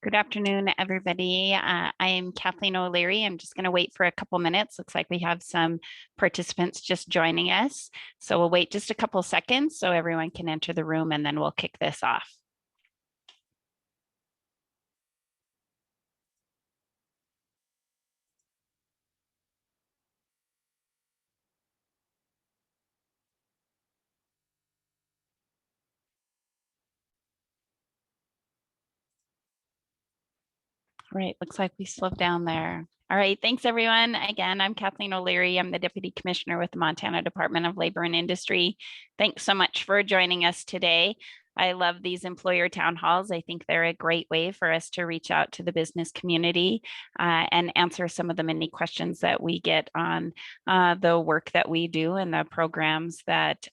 Good afternoon, everybody. I am Kathleen O'Leary. I'm just going to wait for a couple minutes. Looks like we have some participants just joining us. So we'll wait just a couple seconds so everyone can enter the room and then we'll kick this off. All right, looks like we slowed down there. All right, thanks everyone. Again, I'm Kathleen O'Leary. I'm the Deputy Commissioner with the Montana Department of Labor and Industry. Thanks so much for joining us today. I love these employer town halls. I think they're a great way for us to reach out to the business community and answer some of the many questions that we get on the work that we do and the programs that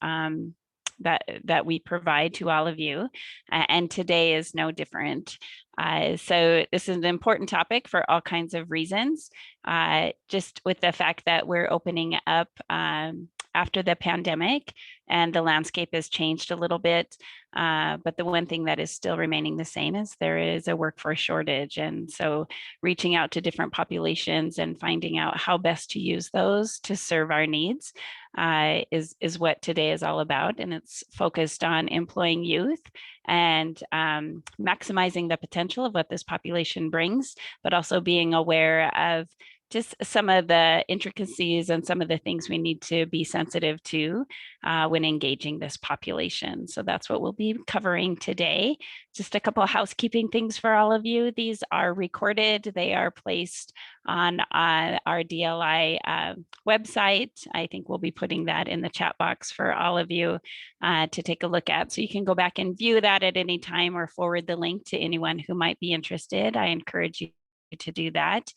that we provide to all of you. And today is no different. So this is an important topic for all kinds of reasons, just with the fact that we're opening up after the pandemic and the landscape has changed a little bit. But the one thing that is still remaining the same is there is a workforce shortage. And so reaching out to different populations and finding out how best to use those to serve our needs is what today is all about. And it's focused on employing youth and maximizing the potential of what this population brings, but also being aware of just some of the intricacies and some of the things we need to be sensitive to when engaging this population. So that's what we'll be covering today. Just a couple of housekeeping things for all of you. These are recorded. They are placed on our DLI website. I think we'll be putting that in the chat box for all of you to take a look at. So you can go back and view that at any time or forward the link to anyone who might be interested. I encourage you to do that.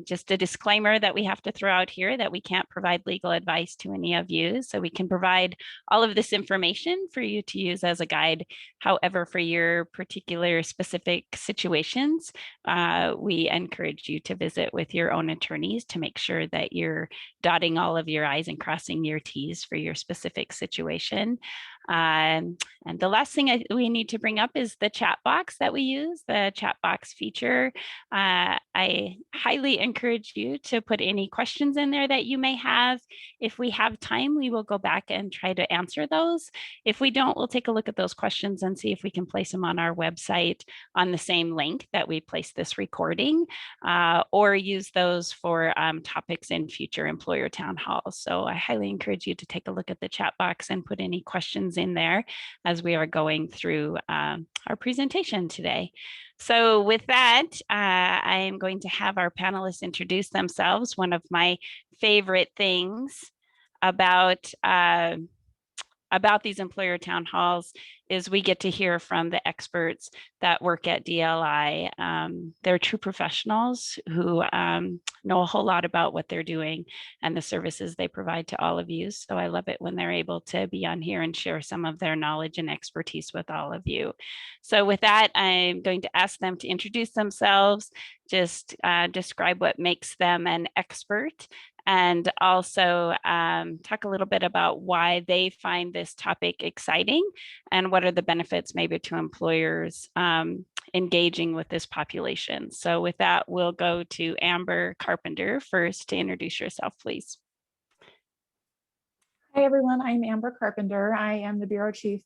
Just a disclaimer that we have to throw out here that we can't provide legal advice to any of you. So we can provide all of this information for you to use as a guide. However, for your particular specific situations, we encourage you to visit with your own attorneys to make sure that you're dotting all of your I's and crossing your T's for your specific situation. And the last thing we need to bring up is the chat box that we use, the chat box feature. I highly encourage you to put any questions in there that you may have. If we have time, we will go back and try to answer those. If we don't, we'll take a look at those questions and see if we can place them on our website on the same link that we placed this recording, or use those for topics in future employer town halls. So I highly encourage you to take a look at the chat box and put any questions in there as we are going through our presentation today. So with that, I am going to have our panelists introduce themselves. One of my favorite things about these employer town halls is we get to hear from the experts that work at DLI. They're true professionals who know a whole lot about what they're doing and the services they provide to all of you. So I love it when they're able to be on here and share some of their knowledge and expertise with all of you. So with that, I'm going to ask them to introduce themselves, just describe what makes them an expert, and also talk a little bit about why they find this topic exciting and what are the benefits maybe to employers engaging with this population. So with that, we'll go to Amber Carpenter first to introduce yourself, please. Hi, everyone. I'm Amber Carpenter. I am the Bureau Chief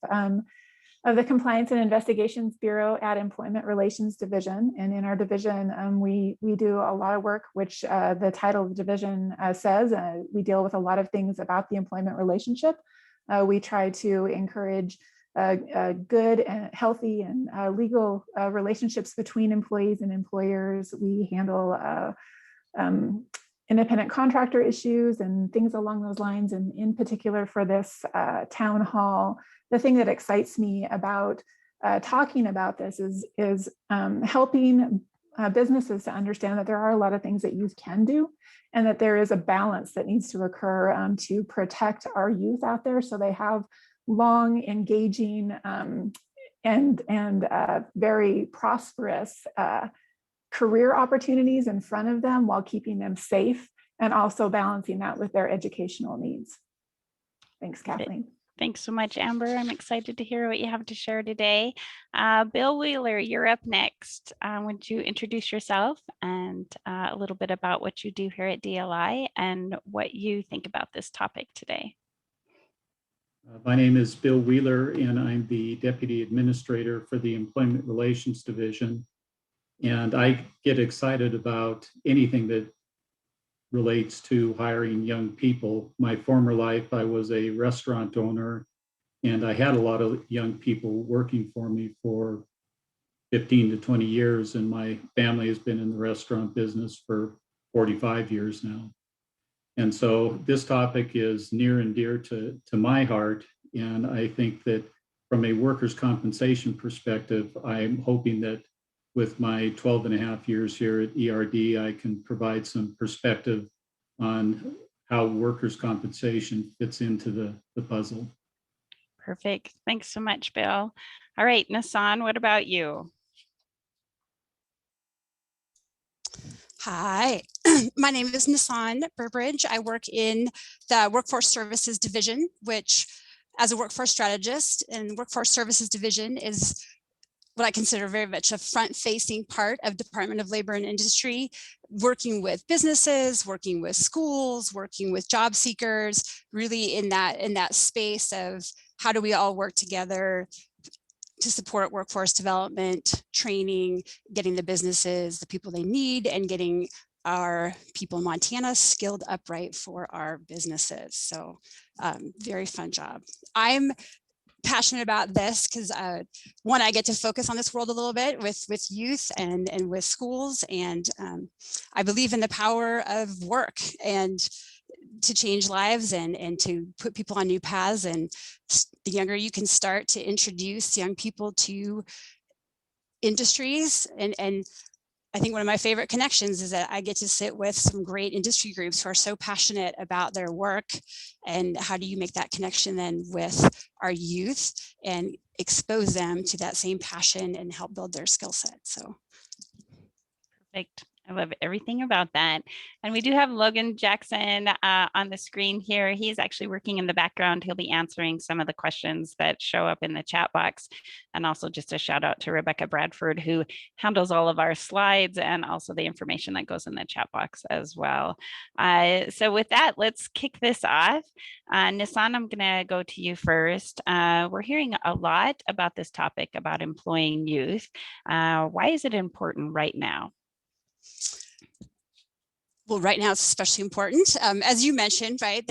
of the Compliance and Investigations Bureau at Employment Relations Division. And in our division, we do a lot of work, which the title of the division says. We deal with a lot of things about the employment relationship. We try to encourage good and healthy and legal relationships between employees and employers. We handle independent contractor issues and things along those lines. And in particular for this town hall, the thing that excites me about talking about this is helping businesses to understand that there are a lot of things that youth can do and that there is a balance that needs to occur to protect our youth out there so they have long, engaging, and very prosperous career opportunities in front of them while keeping them safe and also balancing that with their educational needs. Thanks, Kathleen. Thanks so much, Amber. I'm excited to hear what you have to share today. Bill Wheeler, you're up next. Would you introduce yourself and a little bit about what you do here at DLI and what you think about this topic today? My name is Bill Wheeler, and I'm the Deputy Administrator for the Employment Relations Division. And I get excited about anything that relates to hiring young people. My former life, I was a restaurant owner, and I had a lot of young people working for me for 15 to 20 years, and my family has been in the restaurant business for 45 years now. And so this topic is near and dear to my heart. And I think that from a workers' compensation perspective, I'm hoping that with my 12 and a half years here at ERD, I can provide some perspective on how workers' compensation fits into the puzzle. Perfect. Thanks so much, Bill. All right, Nasan, what about you? Hi, my name is Nasan Burbridge. I work in the Workforce Services Division, which as a workforce strategist, and Workforce Services Division is what I consider very much a front-facing part of Department of Labor and Industry, working with businesses, working with schools, working with job seekers, really in that space of how do we all work together to support workforce development, training, getting the businesses, the people they need, and getting our people in Montana skilled up right for our businesses. So very fun job. I'm passionate about this because one, I get to focus on this world a little bit with youth and with schools. And I believe in the power of work and to change lives and to put people on new paths. And the younger you can start to introduce young people to industries. And I think one of my favorite connections is that I get to sit with some great industry groups who are so passionate about their work. And how do you make that connection then with our youth and expose them to that same passion and help build their skill set? So perfect. I love everything about that. And we do have Logan Jackson on the screen here. He's actually working in the background. He'll be answering some of the questions that show up in the chat box. And also just a shout out to Rebecca Bradford, who handles all of our slides and also the information that goes in the chat box as well. So with that, let's kick this off. Nissan, I'm going to go to you first. We're hearing a lot about this topic about employing youth. Why is it important right now? Well, right now it's especially important. As you mentioned, right,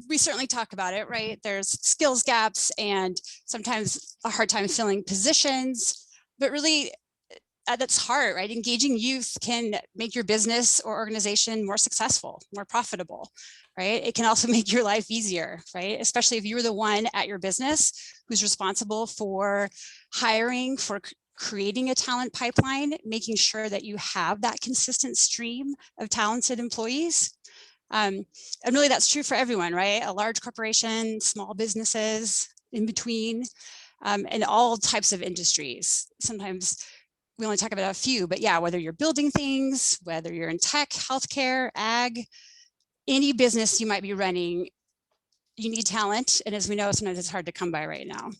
we certainly talk about it, right? There's skills gaps and sometimes a hard time filling positions, but really that's hard, right? Engaging youth can make your business or organization more successful, more profitable, right? It can also make your life easier, right? Especially if you're the one at your business who's responsible for hiring, for creating a talent pipeline, making sure that you have that consistent stream of talented employees. And really that's true for everyone, right? A large corporation, small businesses, in between, and all types of industries. Sometimes we only talk about a few, but yeah, whether you're building things, whether you're in tech, healthcare, ag, any business you might be running, you need talent. And as we know, sometimes it's hard to come by right now.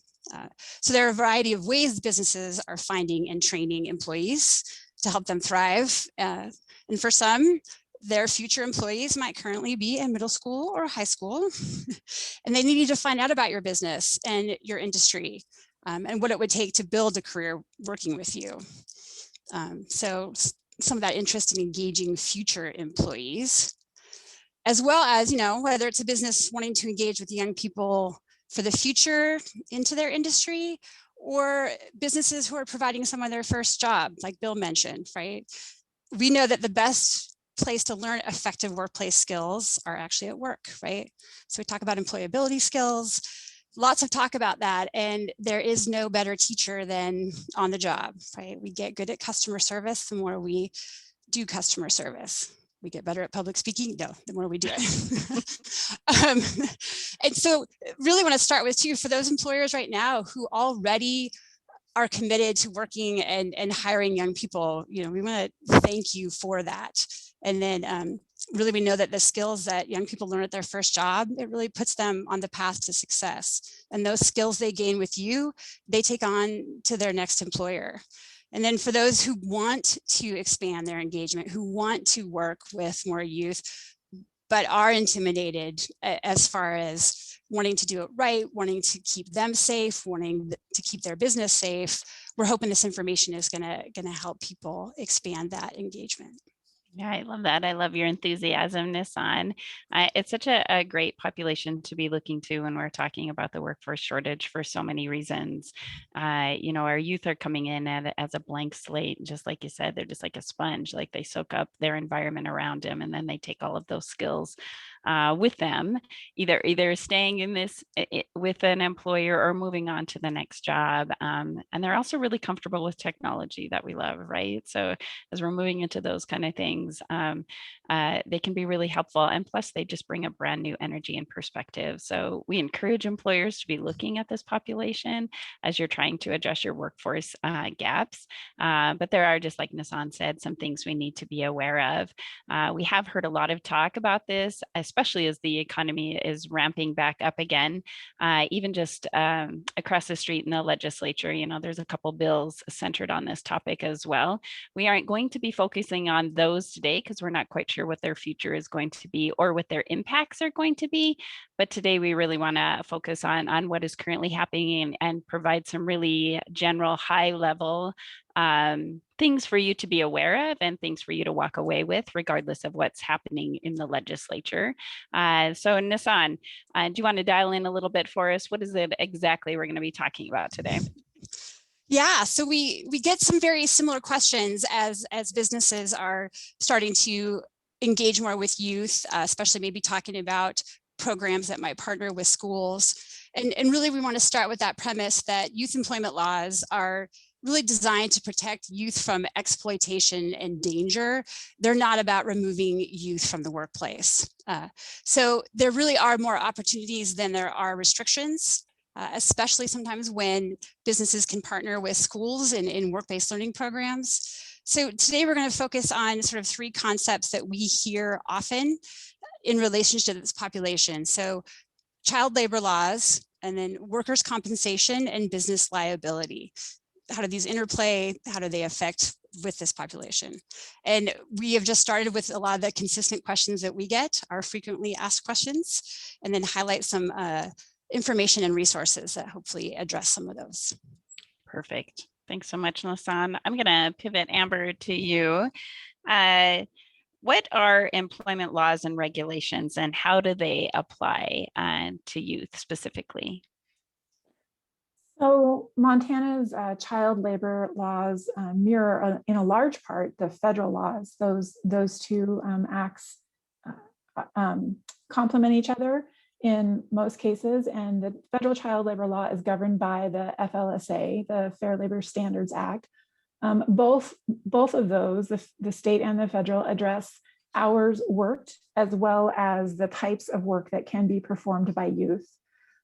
So there are a variety of ways businesses are finding and training employees to help them thrive. And for some, their future employees might currently be in middle school or high school, and they need to find out about your business and your industry and what it would take to build a career working with you. So some of that interest in engaging future employees, as well as, you know, whether it's a business wanting to engage with young people for the future into their industry, or businesses who are providing someone their first job, like Bill mentioned, right? We know that the best place to learn effective workplace skills are actually at work, right? So we talk about employability skills, lots of talk about that, and there is no better teacher than on the job, right? We get good at customer service the more we do customer service. We get better at public speaking? No, the more we do it. And so really want to start with too, for those employers right now who already are committed to working and hiring young people, you know, we want to thank you for that. And then really, we know that the skills that young people learn at their first job, it really puts them on the path to success. And those skills they gain with you, they take on to their next employer. And then for those who want to expand their engagement, who want to work with more youth, but are intimidated as far as wanting to do it right, wanting to keep them safe, wanting to keep their business safe, we're hoping this information is gonna help people expand that engagement. Yeah, I love that. I love your enthusiasm, Nissan. It's such a great population to be looking to when we're talking about the workforce shortage for so many reasons. Our youth are coming in as a blank slate. Just like you said, they're just like a sponge, like they soak up their environment around them, and then they take all of those skills with them, either staying in this with an employer or moving on to the next job. And they're also really comfortable with technology that we love, right? So as we're moving into those kind of things, they can be really helpful. And plus, they just bring a brand new energy and perspective. So we encourage employers to be looking at this population as you're trying to address your workforce gaps. But there are, just like Nissan said, some things we need to be aware of. We have heard a lot of talk about this, especially as the economy is ramping back up again. Even just across the street in the legislature, there's a couple bills centered on this topic as well. We aren't going to be focusing on those today because we're not quite sure what their future is going to be or what their impacts are going to be. But today we really want to focus on what is currently happening and provide some really general high level things for you to be aware of and things for you to walk away with, regardless of what's happening in the legislature. So Nissan, do you want to dial in a little bit for us? What is it exactly we're going to be talking about today? Yeah, so we get some very similar questions as businesses are starting to engage more with youth, especially maybe talking about programs that might partner with schools. And really, we want to start with that premise that youth employment laws are really designed to protect youth from exploitation and danger. They're not about removing youth from the workplace. So there really are more opportunities than there are restrictions. Especially sometimes when businesses can partner with schools in work-based learning programs. So today we're going to focus on sort of three concepts that we hear often in relationship to this population. So child labor laws, and then workers' compensation and business liability. How do these interplay? How do they affect with this population? And we have just started with a lot of the consistent questions that we get, our frequently asked questions, and then highlight some information and resources that hopefully address some of those. Perfect. Thanks so much, Nissan. I'm going to pivot, Amber, to you. What are employment laws and regulations, and how do they apply to youth specifically? So Montana's child labor laws mirror in a large part the federal laws. Those two acts complement each other in most cases, and the federal child labor law is governed by the FLSA, the Fair Labor Standards Act. Both of those, the state and the federal, address hours worked as well as the types of work that can be performed by youth.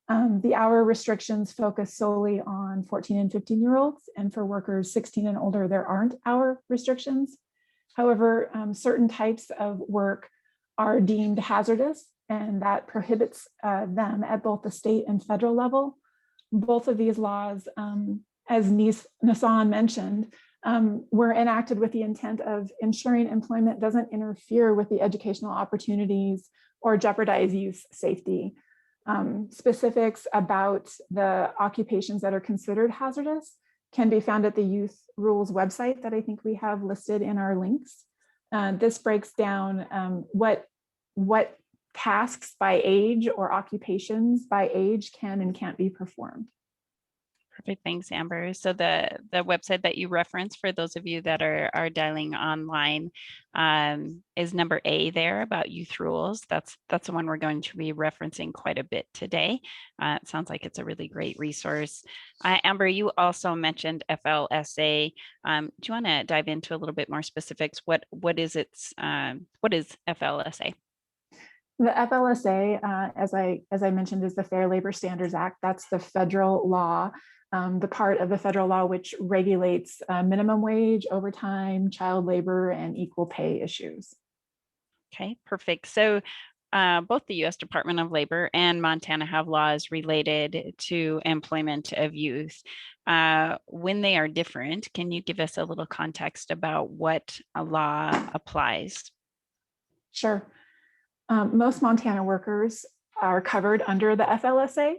The hour restrictions focus solely on 14 and 15-year-olds, and for workers 16 and older, there aren't hour restrictions. However, certain types of work are deemed hazardous, and that prohibits them at both the state and federal level. Both of these laws, as Nissan mentioned, were enacted with the intent of ensuring employment doesn't interfere with the educational opportunities or jeopardize youth safety. Specifics about the occupations that are considered hazardous can be found at the Youth Rules website that I think we have listed in our links. This breaks down what tasks by age or occupations by age can and can't be performed. Perfect. Thanks, Amber. So the website that you referenced, for those of you that are dialing online, is number A there about youth rules. That's the one we're going to be referencing quite a bit today. It sounds like it's a really great resource. Amber, you also mentioned FLSA. Do you want to dive into a little bit more specifics? What is FLSA? The FLSA, as I mentioned, is the Fair Labor Standards Act. That's the federal law, the part of the federal law which regulates minimum wage, overtime, child labor, and equal pay issues. Okay, perfect. So both the U.S. Department of Labor and Montana have laws related to employment of youth. When they are different, can you give us a little context about what a law applies? Sure. Most Montana workers are covered under the FLSA.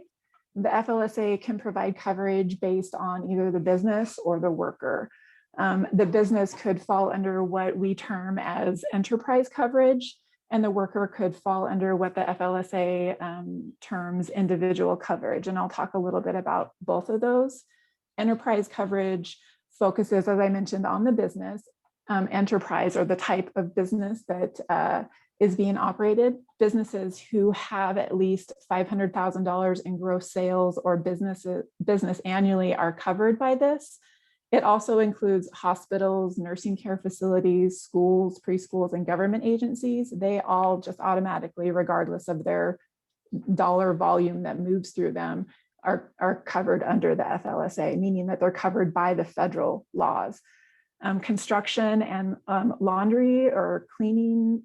The FLSA can provide coverage based on either the business or the worker. The business could fall under what we term as enterprise coverage, and the worker could fall under what the FLSA terms individual coverage. And I'll talk a little bit about both of those. Enterprise coverage focuses, as I mentioned, on the business. Enterprise, or the type of business that is being operated. Businesses who have at least $500,000 in gross sales or business annually are covered by this. It also includes hospitals, nursing care facilities, schools, preschools, and government agencies. They all just automatically, regardless of their dollar volume that moves through them, are covered under the FLSA, meaning that they're covered by the federal laws. Construction and laundry or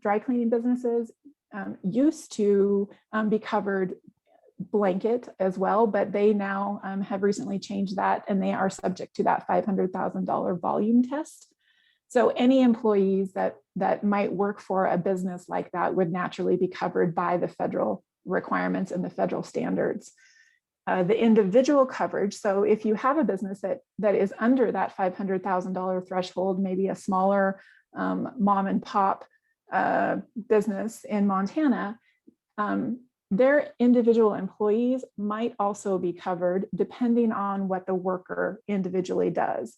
dry cleaning businesses used to be covered blanket as well, but they now have recently changed that, and they are subject to that $500,000 volume test. So any employees that might work for a business like that would naturally be covered by the federal requirements and the federal standards. The individual coverage, so if you have a business that is under that $500,000 threshold, maybe a smaller mom and pop business in Montana, their individual employees might also be covered depending on what the worker individually does.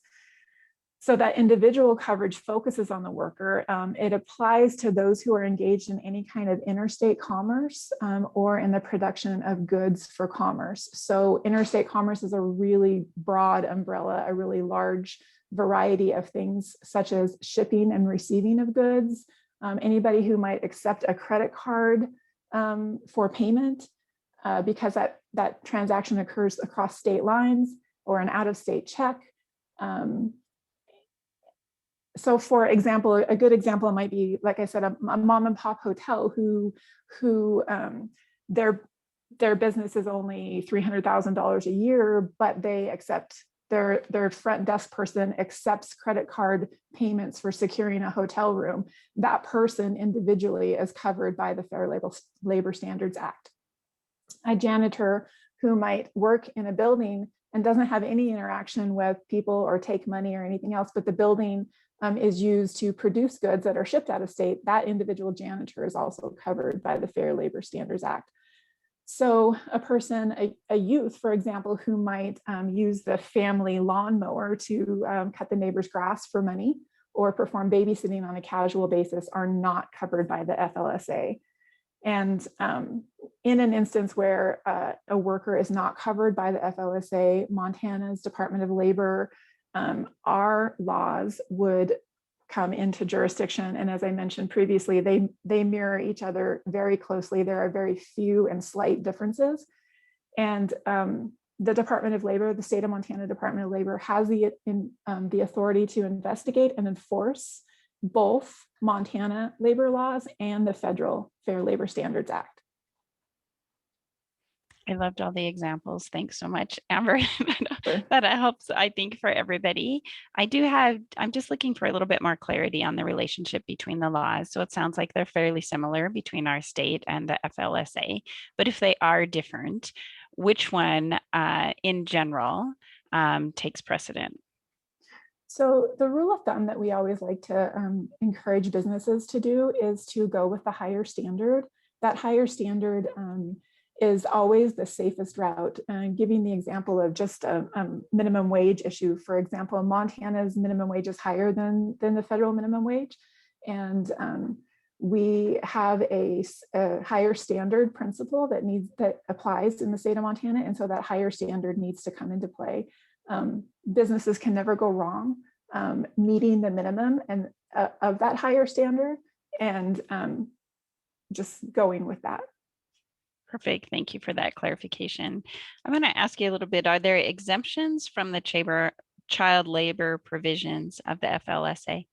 So that individual coverage focuses on the worker. It applies to those who are engaged in any kind of interstate commerce or in the production of goods for commerce. So interstate commerce is a really broad umbrella, a really large variety of things, such as shipping and receiving of goods. Anybody who might accept a credit card for payment because that transaction occurs across state lines, or an out-of-state check. So for example, a good example might be, like I said, a mom and pop hotel who their business is only $300,000 a year, but they accept their front desk person accepts credit card payments for securing a hotel room. That person individually is covered by the Fair Labor Standards Act. A janitor who might work in a building and doesn't have any interaction with people or take money or anything else, but the building is used to produce goods that are shipped out of state, that individual janitor is also covered by the Fair Labor Standards Act. So a person, a youth, for example, who might use the family lawnmower to cut the neighbor's grass for money or perform babysitting on a casual basis are not covered by the FLSA. And in an instance where a worker is not covered by the FLSA, Montana's Department of Labor, our laws would come into jurisdiction. And as I mentioned previously, they mirror each other very closely. There are very few and slight differences. And the Department of Labor, the state of Montana Department of Labor, has the authority to investigate and enforce both Montana labor laws and the federal Fair Labor Standards Act. I loved all the examples. Thanks so much, Amber. Sure. That helps, I think, for everybody. I'm just looking for a little bit more clarity on the relationship between the laws. So it sounds like they're fairly similar between our state and the FLSA. But if they are different, which one in general takes precedent? So the rule of thumb that we always like to encourage businesses to do is to go with the higher standard. That higher standard is always the safest route. Giving the example of just a minimum wage issue, for example, Montana's minimum wage is higher than the federal minimum wage. And we have a higher standard principle that applies in the state of Montana. And so that higher standard needs to come into play. Businesses can never go wrong meeting the minimum and of that higher standard and just going with that. Perfect. Thank you for that clarification. I'm going to ask you a little bit, are there exemptions from the child labor provisions of the FLSA?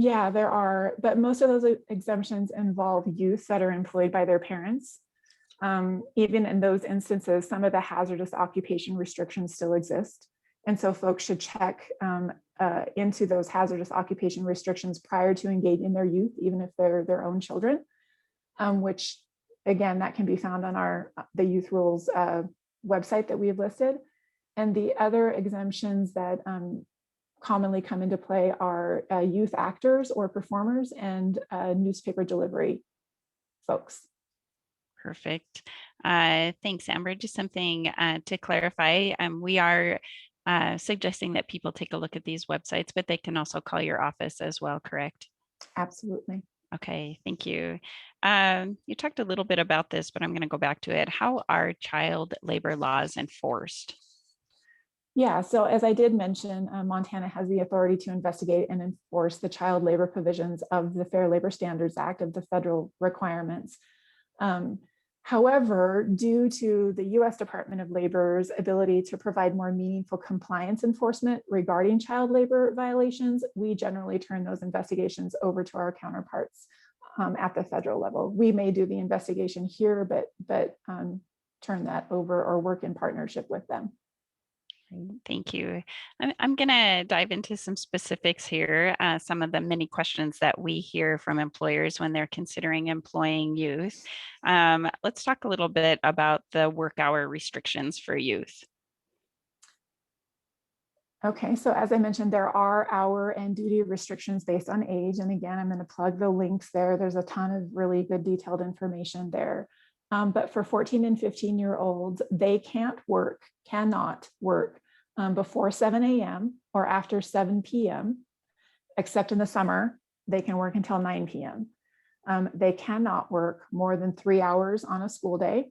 Yeah, there are, but most of those exemptions involve youth that are employed by their parents. Even in those instances, some of the hazardous occupation restrictions still exist. And so folks should check into those hazardous occupation restrictions prior to engaging their youth, even if they're their own children, which again, that can be found on the youth rules website that we've listed. And the other exemptions that commonly come into play are youth actors or performers and newspaper delivery folks. Perfect. Thanks, Amber. Just something to clarify. We are suggesting that people take a look at these websites, but they can also call your office as well, correct? Absolutely. Okay, thank you. You talked a little bit about this, but I'm going to go back to it. How are child labor laws enforced? Yeah, so as I did mention, Montana has the authority to investigate and enforce the child labor provisions of the Fair Labor Standards Act of the federal requirements. However, due to the U.S. Department of Labor's ability to provide more meaningful compliance enforcement regarding child labor violations, we generally turn those investigations over to our counterparts at the federal level. We may do the investigation here, but turn that over or work in partnership with them. Thank you. I'm going to dive into some specifics here, some of the many questions that we hear from employers when they're considering employing youth. Let's talk a little bit about the work hour restrictions for youth. Okay, so as I mentioned, there are hour and duty restrictions based on age. And again, I'm going to plug the links there. There's a ton of really good detailed information there. But for 14 and 15-year-olds, they cannot work before 7 a.m. or after 7 p.m., except in the summer, they can work until 9 p.m. They cannot work more than 3 hours on a school day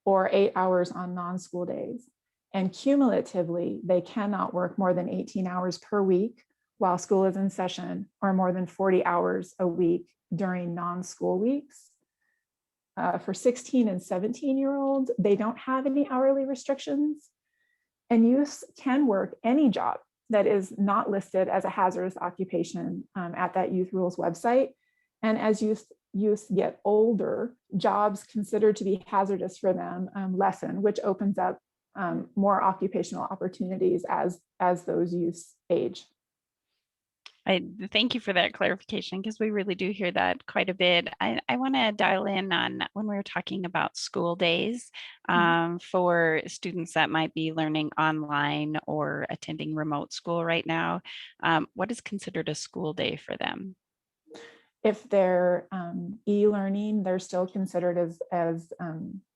or 8 hours on non-school days. And cumulatively, they cannot work more than 18 hours per week while school is in session or more than 40 hours a week during non-school weeks. For 16 and 17-year-olds, they don't have any hourly restrictions. And youth can work any job that is not listed as a hazardous occupation at that youth rules website. And as youth get older, jobs considered to be hazardous for them lessen, which opens up more occupational opportunities as those youths age. I thank you for that clarification, because we really do hear that quite a bit. I want to dial in on when we were talking about school days for students that might be learning online or attending remote school right now. What is considered a school day for them? If they're e-learning, they're still considered as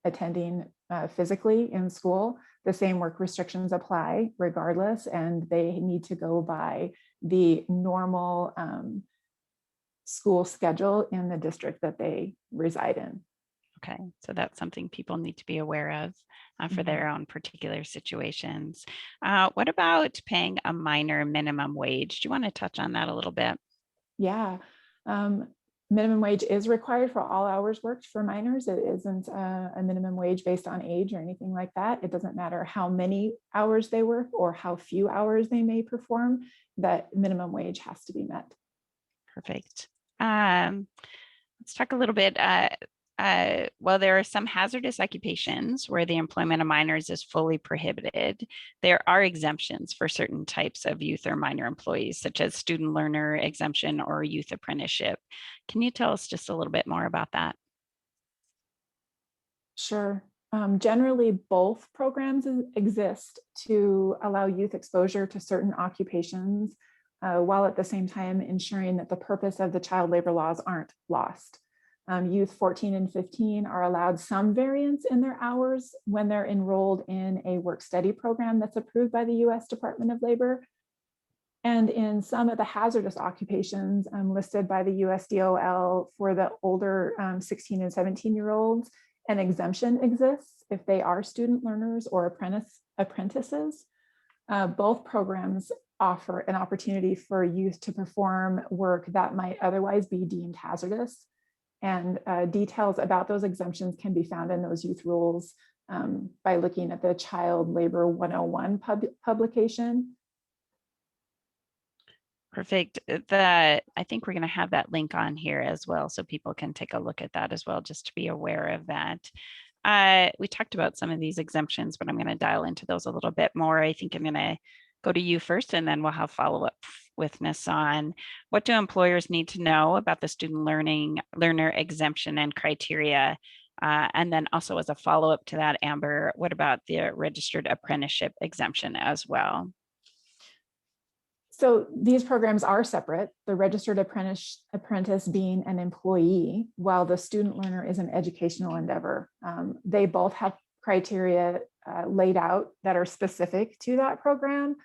attending physically in school. The same work restrictions apply regardless, and they need to go by the normal school schedule in the district that they reside in. Okay, so that's something people need to be aware of for their own particular situations. What about paying a minor minimum wage? Do you want to touch on that a little bit? Yeah. Minimum wage is required for all hours worked for minors. It isn't a minimum wage based on age or anything like that. It doesn't matter how many hours they work or how few hours they may perform, that minimum wage has to be met. Perfect. Let's talk a little bit. Well, there are some hazardous occupations where the employment of minors is fully prohibited. There are exemptions for certain types of youth or minor employees, such as student learner exemption or youth apprenticeship. Can you tell us just a little bit more about that? Sure. Generally, both programs exist to allow youth exposure to certain occupations, while at the same time ensuring that the purpose of the child labor laws aren't lost. Youth 14 and 15 are allowed some variance in their hours when they're enrolled in a work-study program that's approved by the U.S. Department of Labor. And in some of the hazardous occupations listed by the USDOL for the older 16 and 17-year-olds, an exemption exists if they are student learners or apprentices. Both programs offer an opportunity for youth to perform work that might otherwise be deemed hazardous. And details about those exemptions can be found in those youth rules by looking at the Child Labor 101 publication. Perfect. I think we're going to have that link on here as well, so people can take a look at that as well, just to be aware of that. We talked about some of these exemptions, but I'm going to dial into those a little bit more. I think I'm going to go to you first, and then we'll have follow-up with Nissan. What do employers need to know about the student learner exemption and criteria? And then also as a follow-up to that, Amber, what about the registered apprenticeship exemption as well? So these programs are separate, the registered apprentice being an employee, while the student learner is an educational endeavor. They both have criteria laid out that are specific to that program.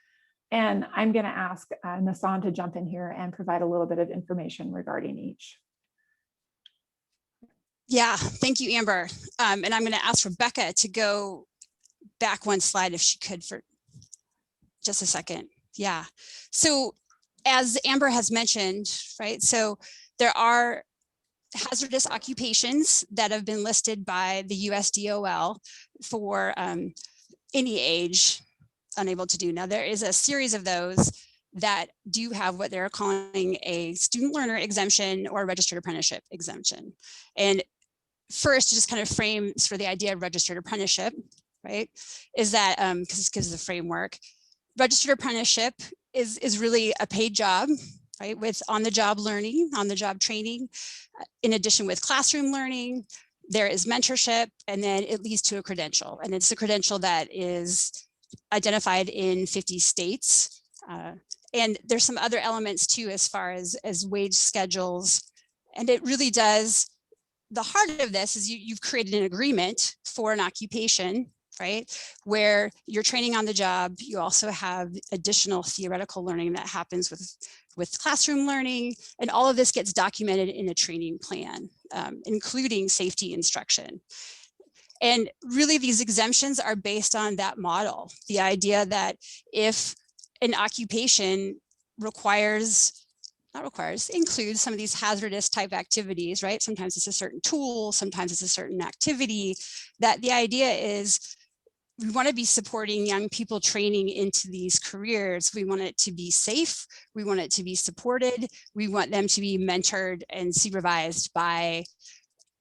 And I'm going to ask Nissan to jump in here and provide a little bit of information regarding each. Yeah, thank you, Amber. And I'm going to ask Rebecca to go back one slide if she could for just a second. Yeah. So as Amber has mentioned, right, so there are hazardous occupations that have been listed by the USDOL for any age unable to do. Now, there is a series of those that do have what they're calling a student learner exemption or registered apprenticeship exemption. And first, to just kind of frame sort of the idea of registered apprenticeship, right, is that because it gives the framework. Registered apprenticeship is really a paid job, right, with on-the-job learning, on-the-job training. In addition, with classroom learning, there is mentorship, and then it leads to a credential. And it's a credential that is identified in 50 states. And there's some other elements too, as far as wage schedules. And it really does, the heart of this is you've created an agreement for an occupation, right, where you're training on the job. You also have additional theoretical learning that happens with classroom learning, and all of this gets documented in a training plan, including safety instruction. And really, these exemptions are based on that model, the idea that if an occupation includes some of these hazardous type activities, right? Sometimes it's a certain tool, sometimes it's a certain activity, that the idea is we want to be supporting young people training into these careers. We want it to be safe. We want it to be supported. We want them to be mentored and supervised by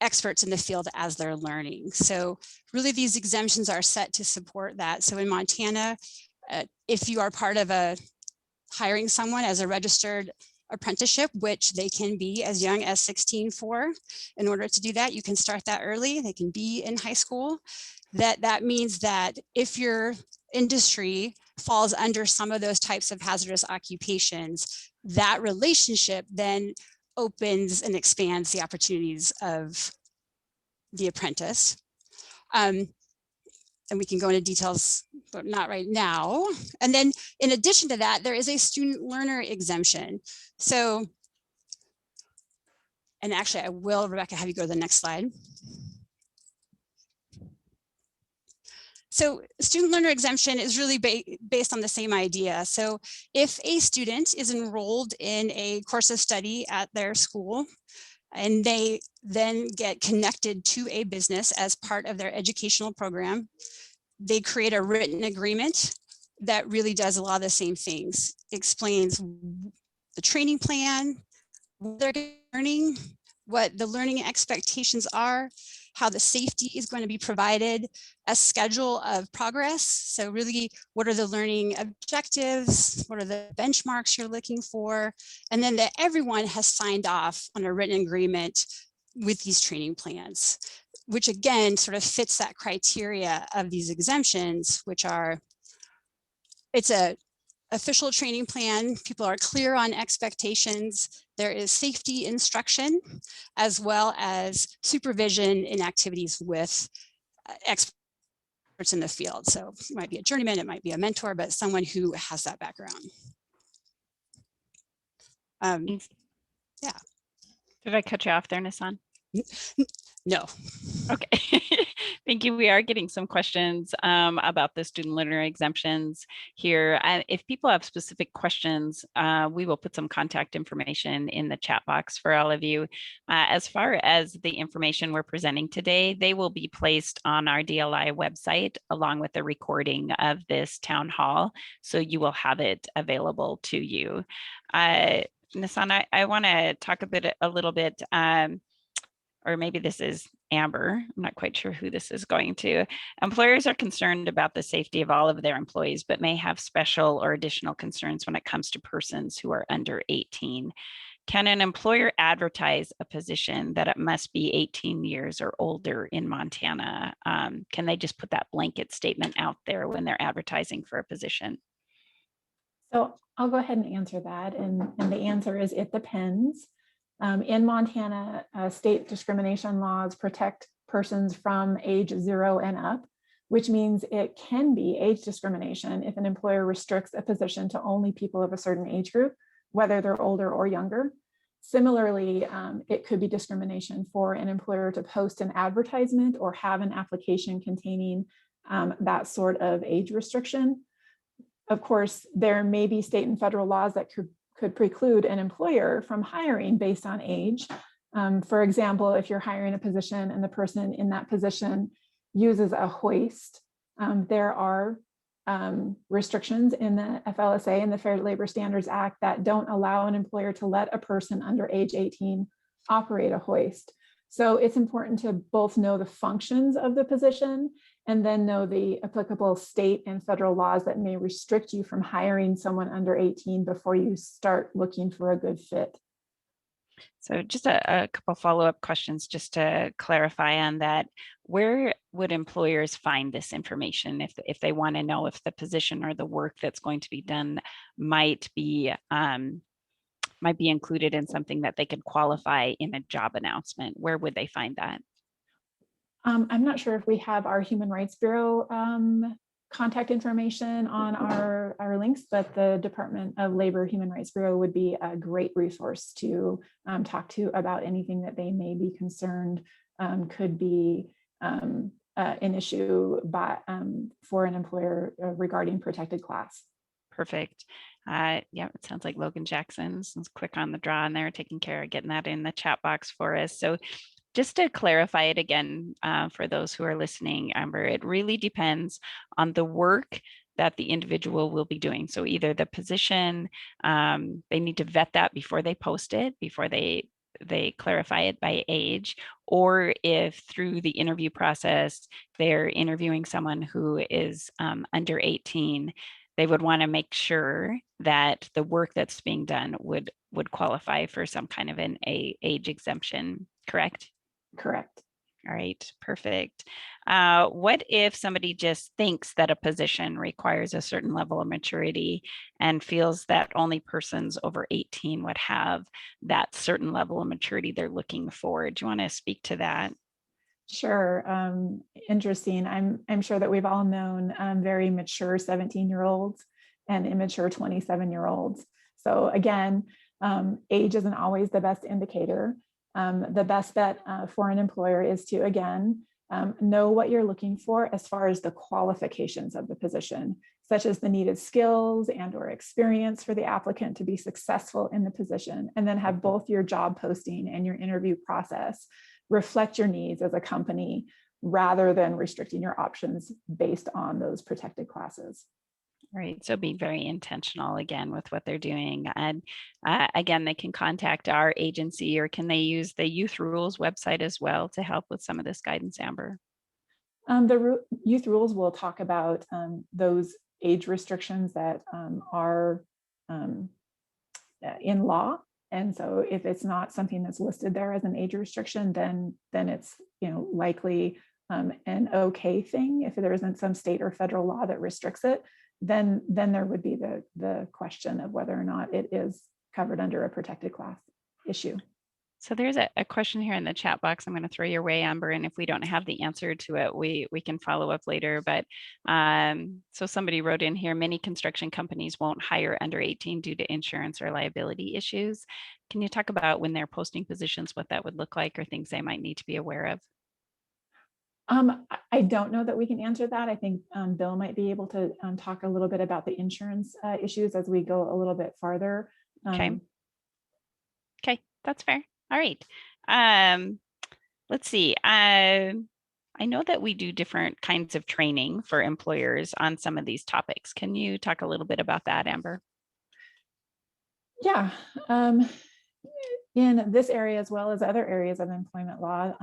experts in the field as they're learning. So really, these exemptions are set to support that. So in Montana, if you are part of hiring someone as a registered apprenticeship, which they can be as young as 16 for, in order to do that, you can start that early. They can be in high school. That means that if your industry falls under some of those types of hazardous occupations, that relationship then opens and expands the opportunities of the apprentice. And we can go into details, but not right now. And then in addition to that, there is a student learner exemption. So, and actually I will, Rebecca, have you go to the next slide. So student learner exemption is really based on the same idea. So if a student is enrolled in a course of study at their school, and they then get connected to a business as part of their educational program, they create a written agreement that really does a lot of the same things. It explains the training plan, what they're learning, what the learning expectations are, how the safety is going to be provided, a schedule of progress. So really, what are the learning objectives? What are the benchmarks you're looking for? And then that everyone has signed off on a written agreement with these training plans, which again, sort of fits that criteria of these exemptions, which are, it's a official training plan. People are clear on expectations. There is safety instruction, as well as supervision in activities with experts in the field. So it might be a journeyman, it might be a mentor, but someone who has that background. Yeah. Did I cut you off there, Nissan? No. Okay, thank you. We are getting some questions about the student learner exemptions here. If people have specific questions, we will put some contact information in the chat box for all of you. As far as the information we're presenting today, they will be placed on our DLI website along with the recording of this town hall, so you will have it available to you. Nissan, I want to talk a little bit, or maybe this is Amber. I'm not quite sure who this is going to. Employers are concerned about the safety of all of their employees, but may have special or additional concerns when it comes to persons who are under 18. Can an employer advertise a position that it must be 18 years or older in Montana? Can they just put that blanket statement out there when they're advertising for a position? So I'll go ahead and answer that. And the answer is it depends. In Montana, state discrimination laws protect persons from age 0 and up, which means it can be age discrimination if an employer restricts a position to only people of a certain age group, whether they're older or younger. Similarly, it could be discrimination for an employer to post an advertisement or have an application containing that sort of age restriction. Of course, there may be state and federal laws that could preclude an employer from hiring based on age. For example, if you're hiring a position and the person in that position uses a hoist, there are restrictions in the FLSA and the Fair Labor Standards Act that don't allow an employer to let a person under age 18 operate a hoist. So it's important to both know the functions of the position and then know the applicable state and federal laws that may restrict you from hiring someone under 18 before you start looking for a good fit. So just a couple follow-up questions just to clarify on that. Where would employers find this information if they want to know if the position or the work that's going to be done might be included in something that they could qualify in a job announcement? Where would they find that? I'm not sure if we have our Human Rights Bureau contact information on our links, but the Department of Labor Human Rights Bureau would be a great resource to talk to about anything that they may be concerned could be an issue for an employer regarding protected class. Perfect. Yeah, it sounds like Logan Jackson's quick on the draw and they're taking care of getting that in the chat box for us. So just to clarify it again, for those who are listening, Amber, it really depends on the work that the individual will be doing. So either the position, they need to vet that before they post it, before they clarify it by age, or if through the interview process, they're interviewing someone who is under 18, they would want to make sure that the work that's being done would qualify for some kind of an age exemption, correct? Correct. All right, perfect. What if somebody just thinks that a position requires a certain level of maturity and feels that only persons over 18 would have that certain level of maturity they're looking for? Do you want to speak to that? Sure. Interesting. I'm sure that we've all known very mature 17-year-olds and immature 27-year-olds. So again, age isn't always the best indicator. The best bet for an employer is to, again, know what you're looking for as far as the qualifications of the position, such as the needed skills and/or experience for the applicant to be successful in the position, and then have both your job posting and your interview process reflect your needs as a company rather than restricting your options based on those protected classes. Right. So be very intentional again with what they're doing. And again, they can contact our agency, or can they use the Youth Rules website as well to help with some of this guidance, Amber? The Youth Rules will talk about those age restrictions that are in law. And so if it's not something that's listed there as an age restriction, then it's likely an okay thing. If there isn't some state or federal law that restricts it, then there would be the question of whether or not it is covered under a protected class issue. So there's a question here in the chat box I'm going to throw your way, Amber, and if we don't have the answer to it, we can follow up later. But so somebody wrote in here, many construction companies won't hire under 18 due to insurance or liability issues. Can you talk about when they're posting positions, what that would look like, or things they might need to be aware of? I don't know that we can answer that. I think Bill might be able to talk a little bit about the insurance issues as we go a little bit farther. Okay. Okay, that's fair. All right. Let's see. I know that we do different kinds of training for employers on some of these topics. Can you talk a little bit about that, Amber? Yeah. In this area, as well as other areas of employment law,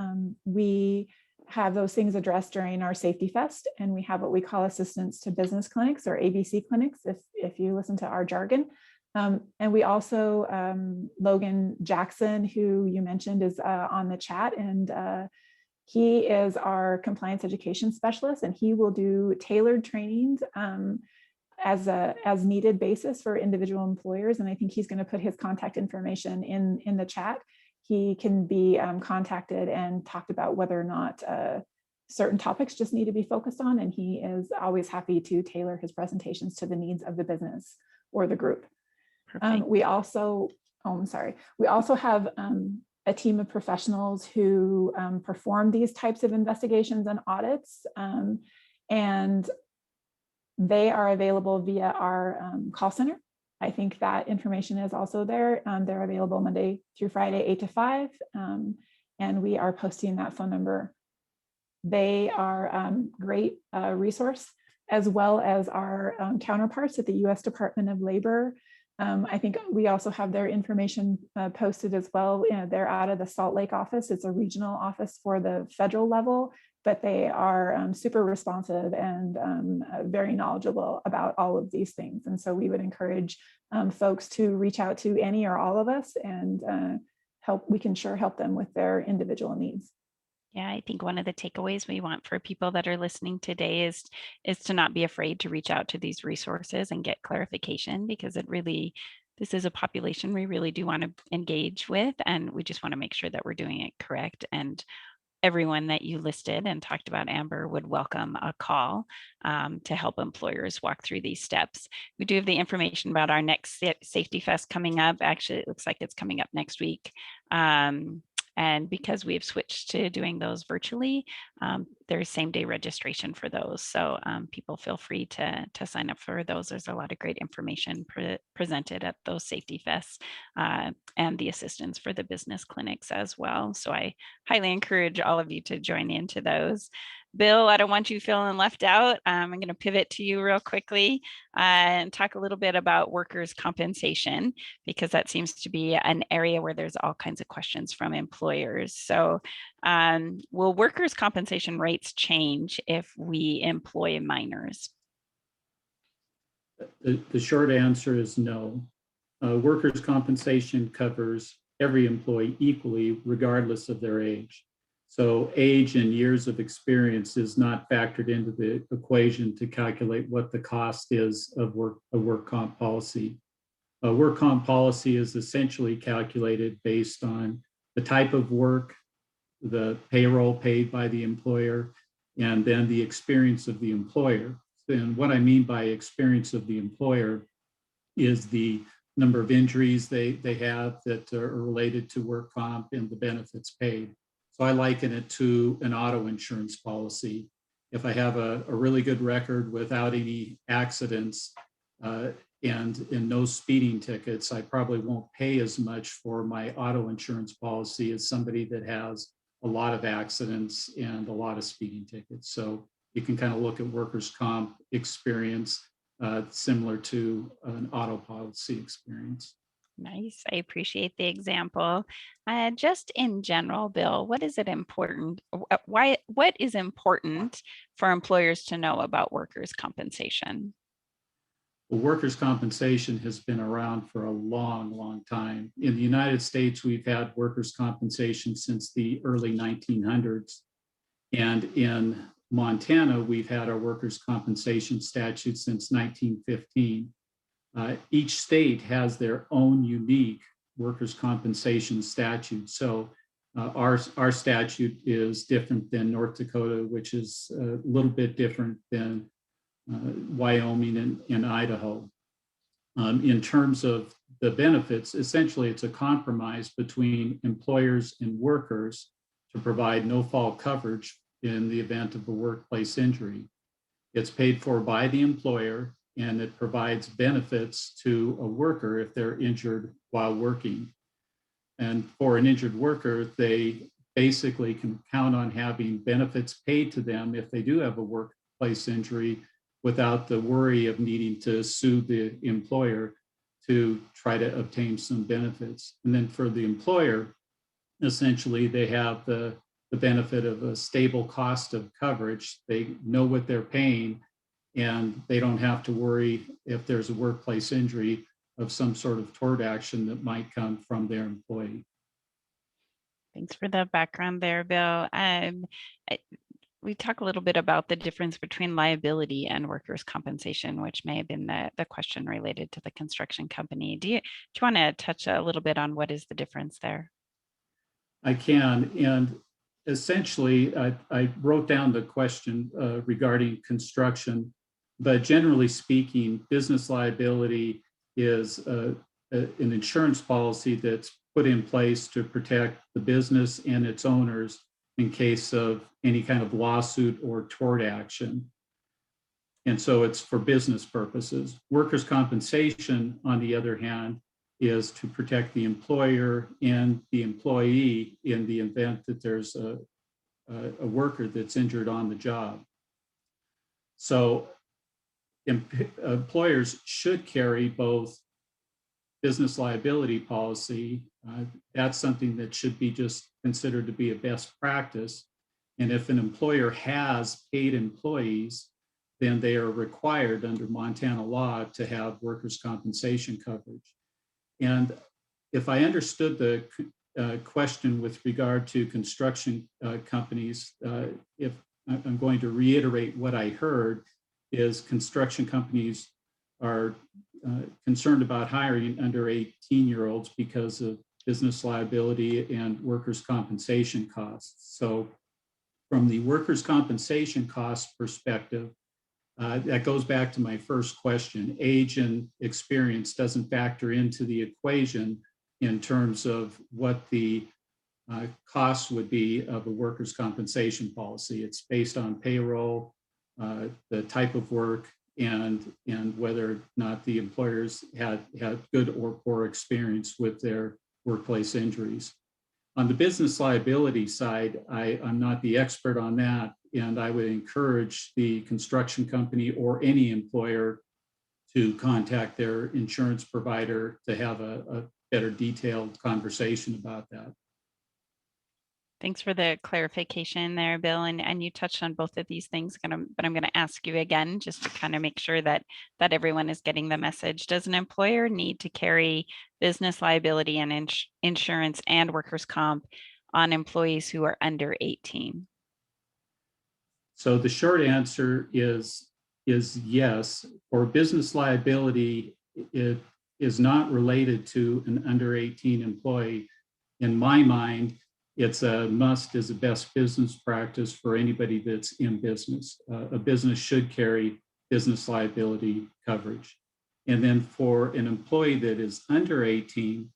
we have those things addressed during our Safety Fest, and we have what we call assistance to business clinics, or ABC clinics, if you listen to our jargon. And we also, Logan Jackson, who you mentioned, is on the chat, and he is our compliance education specialist, and he will do tailored trainings as needed basis for individual employers. And I think he's going to put his contact information in the chat. He can be contacted and talked about whether or not certain topics just need to be focused on. And he is always happy to tailor his presentations to the needs of the business or the group. We also have a team of professionals who perform these types of investigations and audits. And they are available via our call center. I think that information is also there. They're available Monday through Friday, 8 to 5. And we are posting that phone number. They are great resource, as well as our counterparts at the U.S. Department of Labor. I think we also have their information posted as well. They're out of the Salt Lake office. It's a regional office for the federal level, but they are super responsive and very knowledgeable about all of these things. And so we would encourage folks to reach out to any or all of us, and we can sure help them with their individual needs. Yeah, I think one of the takeaways we want for people that are listening today is to not be afraid to reach out to these resources and get clarification, because this is a population we really do want to engage with, and we just want to make sure that we're doing it correct. And everyone that you listed and talked about, Amber, would welcome a call to help employers walk through these steps. We do have the information about our next Safety Fest coming up. Actually, it looks like it's coming up next week. And because we've switched to doing those virtually, there's same day registration for those. So people feel free to sign up for those. There's a lot of great information presented at those Safety Fests, and the assistance for the business clinics as well. So I highly encourage all of you to join into those. Bill, I don't want you feeling left out. I'm going to pivot to you real quickly and talk a little bit about workers' compensation, because that seems to be an area where there's all kinds of questions from employers. So will workers' compensation rates change if we employ minors? The short answer is no. Workers' compensation covers every employee equally, regardless of their age. So age and years of experience is not factored into the equation to calculate what the cost is of a work comp policy. A work comp policy is essentially calculated based on the type of work, the payroll paid by the employer, and then the experience of the employer. And what I mean by experience of the employer is the number of injuries they have that are related to work comp and the benefits paid. So I liken it to an auto insurance policy. If I have a really good record without any accidents and no speeding tickets, I probably won't pay as much for my auto insurance policy as somebody that has a lot of accidents and a lot of speeding tickets. So you can kind of look at workers' comp experience similar to an auto policy experience. Nice. I appreciate the example. Just in general, Bill, what is important for employers to know about workers' compensation? Well, workers' compensation has been around for a long, long time. In the United States, we've had workers' compensation since the early 1900s. And in Montana, we've had our workers' compensation statute since 1915. Each state has their own unique workers' compensation statute. So our statute is different than North Dakota, which is a little bit different than Wyoming and Idaho. In terms of the benefits, essentially it's a compromise between employers and workers to provide no-fault coverage in the event of a workplace injury. It's paid for by the employer, and it provides benefits to a worker if they're injured while working. And for an injured worker, they basically can count on having benefits paid to them if they do have a workplace injury without the worry of needing to sue the employer to try to obtain some benefits. And then for the employer, essentially they have the benefit of a stable cost of coverage. They know what they're paying, and they don't have to worry if there's a workplace injury of some sort of tort action that might come from their employee. Thanks for the background there, Bill. We talk a little bit about the difference between liability and workers' compensation, which may have been the question related to the construction company. Do you want to touch a little bit on what is the difference there? I can, and essentially, I wrote down the question regarding construction, but generally speaking, business liability is an insurance policy that's put in place to protect the business and its owners in case of any kind of lawsuit or tort action. And so it's for business purposes. Workers' compensation, on the other hand, is to protect the employer and the employee in the event that there's a worker that's injured on the job. So employers should carry both business liability policy. That's something that should be just considered to be a best practice. And if an employer has paid employees, then they are required under Montana law to have workers' compensation coverage. And if I understood the question with regard to construction companies, if I'm going to reiterate what I heard, is construction companies are concerned about hiring under 18-year-olds because of business liability and workers' compensation costs. So from the workers' compensation cost perspective, that goes back to my first question. Age and experience doesn't factor into the equation in terms of what the costs would be of a workers' compensation policy. It's based on payroll, the type of work, and whether or not the employers had good or poor experience with their workplace injuries. On the business liability side, I'm not the expert on that, and I would encourage the construction company or any employer to contact their insurance provider to have a better detailed conversation about that. Thanks for the clarification there, Bill. And you touched on both of these things, but I'm going to ask you again, just to kind of make sure that everyone is getting the message. Does an employer need to carry business liability and insurance and workers' comp on employees who are under 18? So the short answer is yes. For business liability, it is not related to an under 18 employee. In my mind, it's a must as a best business practice for anybody that's in business. A business should carry business liability coverage. And then for an employee that is under 18,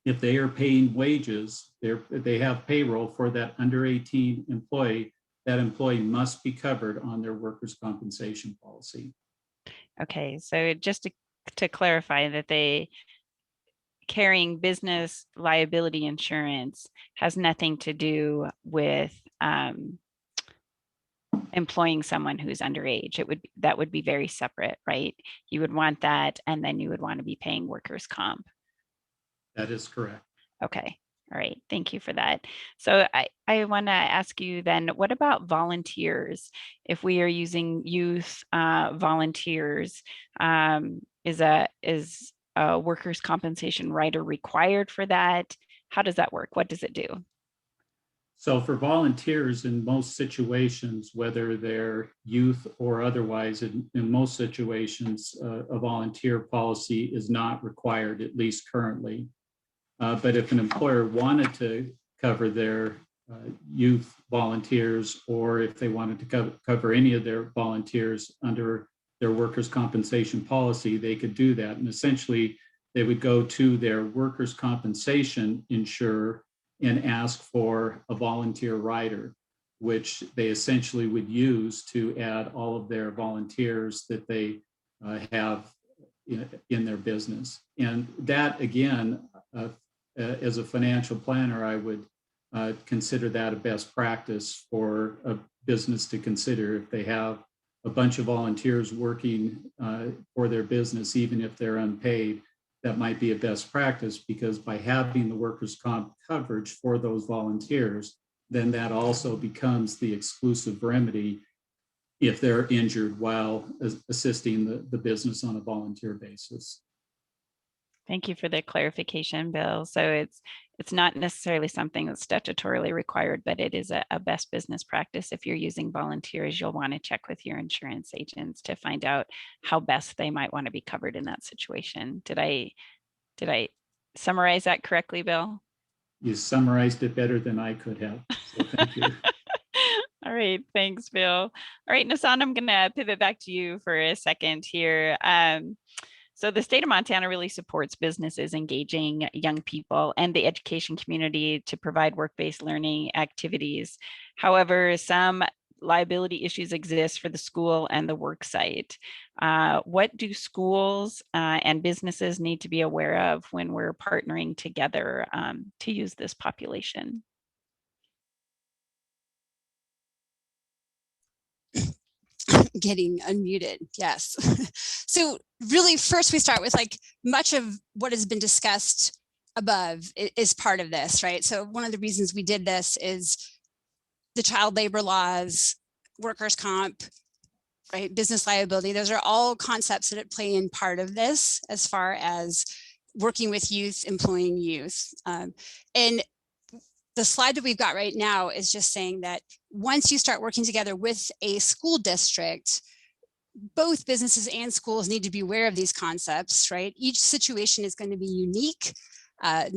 if they are paying wages, they have payroll for that under 18 employee, that employee must be covered on their workers' compensation policy. Okay, so just to clarify that they carrying business liability insurance has nothing to do with employing someone who's underage. That would be very separate, right? You would want that, and then you would want to be paying workers' comp. That is correct. Okay. All right. Thank you for that. So I want to ask you then, what about volunteers? If we are using youth volunteers, is a workers' compensation rider required for that? How does that work? What does it do? So for volunteers in most situations, whether they're youth or otherwise, in most situations, a volunteer policy is not required, at least currently. But if an employer wanted to cover their youth volunteers, or if they wanted to cover any of their volunteers under their workers' compensation policy, they could do that. And essentially, they would go to their workers' compensation insurer and ask for a volunteer rider. which they essentially would use to add all of their volunteers that they have in their business. And that, again, as a financial planner, I would consider that a best practice for a business to consider. If they have a bunch of volunteers working for their business, even if they're unpaid, that might be a best practice, because by having the workers' comp coverage for those volunteers, then that also becomes the exclusive remedy if they're injured while assisting the business on a volunteer basis. Thank you for the clarification, Bill. So it's not necessarily something that's statutorily required, but it is a best business practice. If you're using volunteers, you'll want to check with your insurance agents to find out how best they might want to be covered in that situation. Did I summarize that correctly, Bill? You summarized it better than I could have. So thank you. All right, thanks, Bill. All right, Nasan, I'm gonna pivot back to you for a second here. So the state of Montana really supports businesses engaging young people and the education community to provide work-based learning activities. However, some liability issues exist for the school and the work site. What do schools and businesses need to be aware of when we're partnering together to use this population? Getting unmuted. Yes. So really first we start with like much of what has been discussed above is part of this, right? So one of the reasons we did this is the child labor laws, workers' comp, right? Business liability. Those are all concepts that play in part of this as far as working with youth, employing youth. And the slide that we've got right now is just saying that once you start working together with a school district, both businesses and schools need to be aware of these concepts, right? Each situation is going to be unique.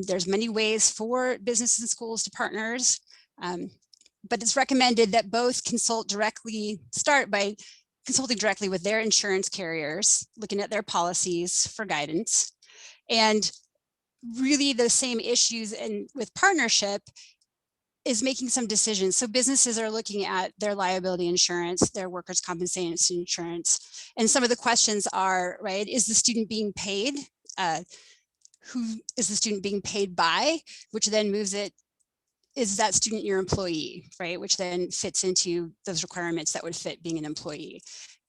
There's many ways for businesses and schools to partners, but it's recommended that both start by consulting directly with their insurance carriers, looking at their policies for guidance. And really the same issues and with partnership is making some decisions. So businesses are looking at their liability insurance, their workers' compensation insurance. And some of the questions are, right, is the student being paid? Who is the student being paid by? Which then moves it, is that student your employee, right? Which then fits into those requirements that would fit being an employee.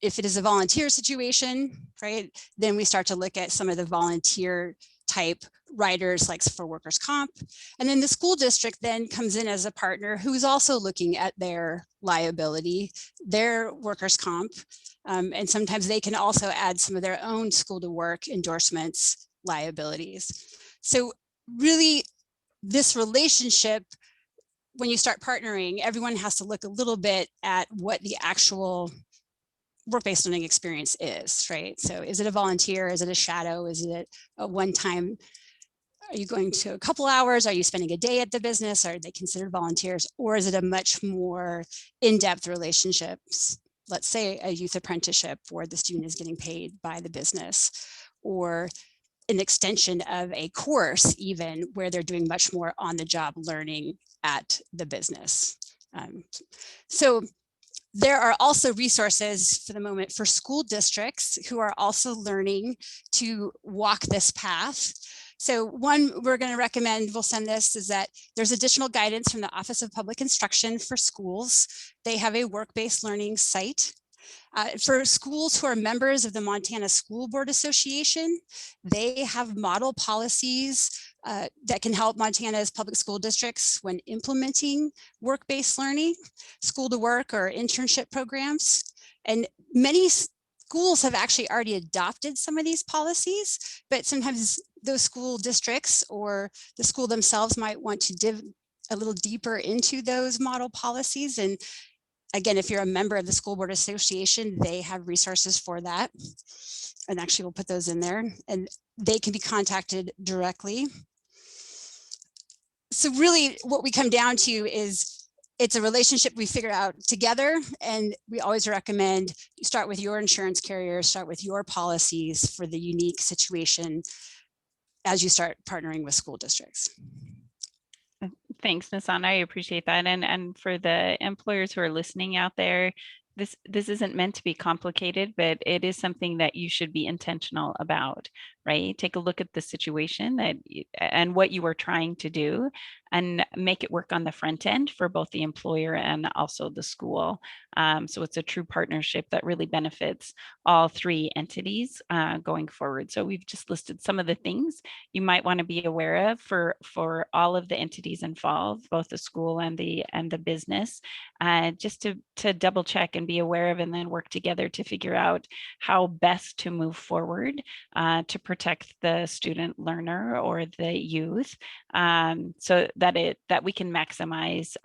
If it is a volunteer situation, right, then we start to look at some of the volunteer type riders like for workers' comp. And then the school district then comes in as a partner who's also looking at their liability, their workers' comp. And sometimes they can also add some of their own school to work endorsements, liabilities. So really this relationship, when you start partnering, everyone has to look a little bit at what the actual work-based learning experience is, right? So is it a volunteer? Is it a shadow? Is it a one-time? Are you going to a couple hours? Are you spending a day at the business? Are they considered volunteers? Or is it a much more in-depth relationship? Let's say a youth apprenticeship where the student is getting paid by the business, or an extension of a course even where they're doing much more on-the-job learning at the business. So there are also resources for the moment for school districts who are also learning to walk this path. So one we're going to recommend, we'll send this, is that there's additional guidance from the Office of Public Instruction for schools. They have a work-based learning site. For schools who are members of the Montana School Board Association, they have model policies that can help Montana's public school districts when implementing work-based learning, school to work or internship programs. And many schools have actually already adopted some of these policies, but sometimes those school districts or the school themselves might want to dive a little deeper into those model policies. And again, if you're a member of the School Board Association, they have resources for that. And actually we'll put those in there and they can be contacted directly. So really what we come down to is it's a relationship we figure out together, and we always recommend you start with your insurance carrier, start with your policies for the unique situation as you start partnering with school districts. Thanks, Nissan. I appreciate that. And for the employers who are listening out there, this isn't meant to be complicated, but it is something that you should be intentional about, right? Take a look at the situation and what you are trying to do and make it work on the front end for both the employer and also the school. So it's a true partnership that really benefits all three entities going forward. So we've just listed some of the things you might want to be aware of for all of the entities involved, both the school and the business, just to double check and be aware of, and then work together to figure out how best to move forward to protect the student learner or the youth, so that we can maximize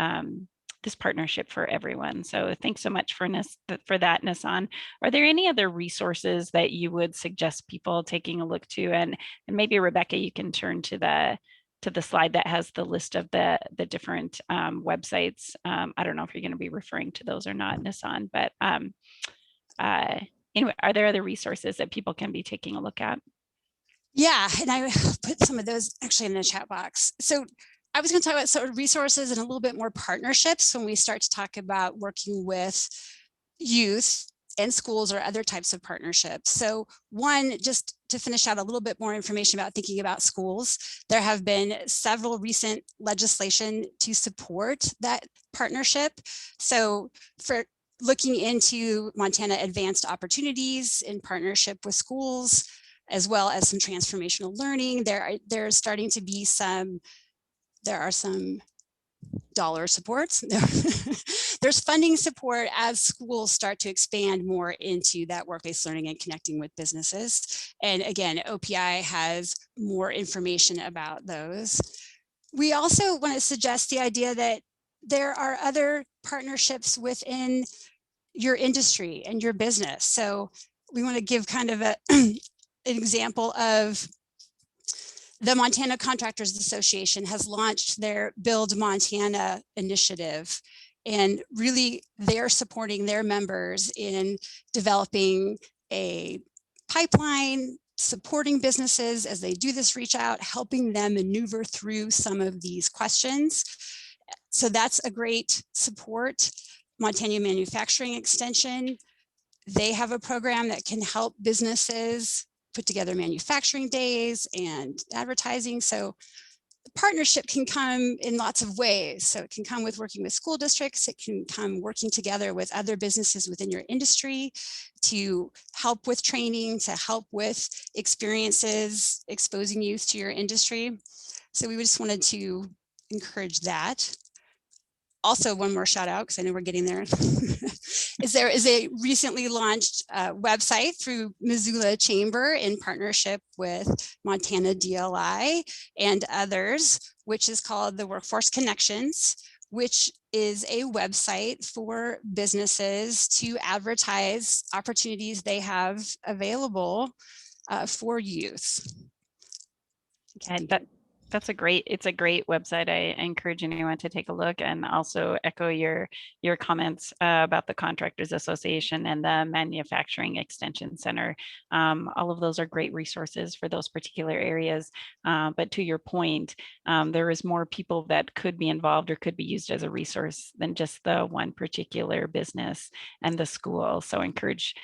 this partnership for everyone. So thanks so much for that, Nissan. Are there any other resources that you would suggest people taking a look to? And maybe Rebecca, you can turn to the slide that has the list of the different websites. I don't know if you're going to be referring to those or not, Nissan, but anyway, are there other resources that people can be taking a look at? Yeah, and I put some of those actually in the chat box. So I was going to talk about sort of resources and a little bit more partnerships when we start to talk about working with youth and schools or other types of partnerships. So one, just to finish out a little bit more information about thinking about schools, there have been several recent legislation to support that partnership. So for looking into Montana Advanced Opportunities in partnership with schools, as well as some transformational learning, there's starting to be there are some dollar supports. There's funding support as schools start to expand more into that work-based learning and connecting with businesses. And again, OPI has more information about those. We also want to suggest the idea that there are other partnerships within your industry and your business. So we want to give kind of an example of the Montana Contractors Association has launched their Build Montana initiative, and really they're supporting their members in developing a pipeline, supporting businesses as they do this reach out, helping them maneuver through some of these questions. So that's a great support. Montana Manufacturing Extension, they have a program that can help businesses put together manufacturing days and advertising. So the partnership can come in lots of ways. So it can come with working with school districts. It can come working together with other businesses within your industry to help with training, to help with experiences, exposing youth to your industry. So we just wanted to encourage that. Also, one more shout out, because I know we're getting there, there is a recently launched website through Missoula Chamber in partnership with Montana DLI and others, which is called the Workforce Connections, which is a website for businesses to advertise opportunities they have available for youth. And it's a great website. I encourage anyone to take a look, and also echo your comments about the Contractors Association and the Manufacturing Extension Center. All of those are great resources for those particular areas. But to your point, there is more people that could be involved or could be used as a resource than just the one particular business and the school. So encourage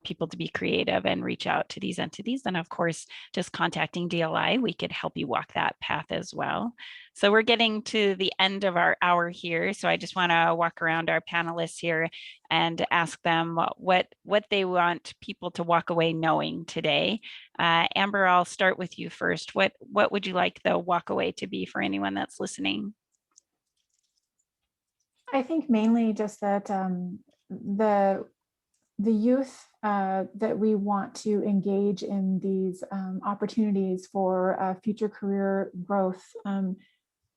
people to be creative and reach out to these entities. And of course, just contacting DLI, we could help you walk that path as well. So we're getting to the end of our hour here. So I just want to walk around our panelists here and ask them what they want people to walk away knowing today. Amber, I'll start with you first. What would you like the walk away to be for anyone that's listening? I think mainly just that the youth that we want to engage in these opportunities for future career growth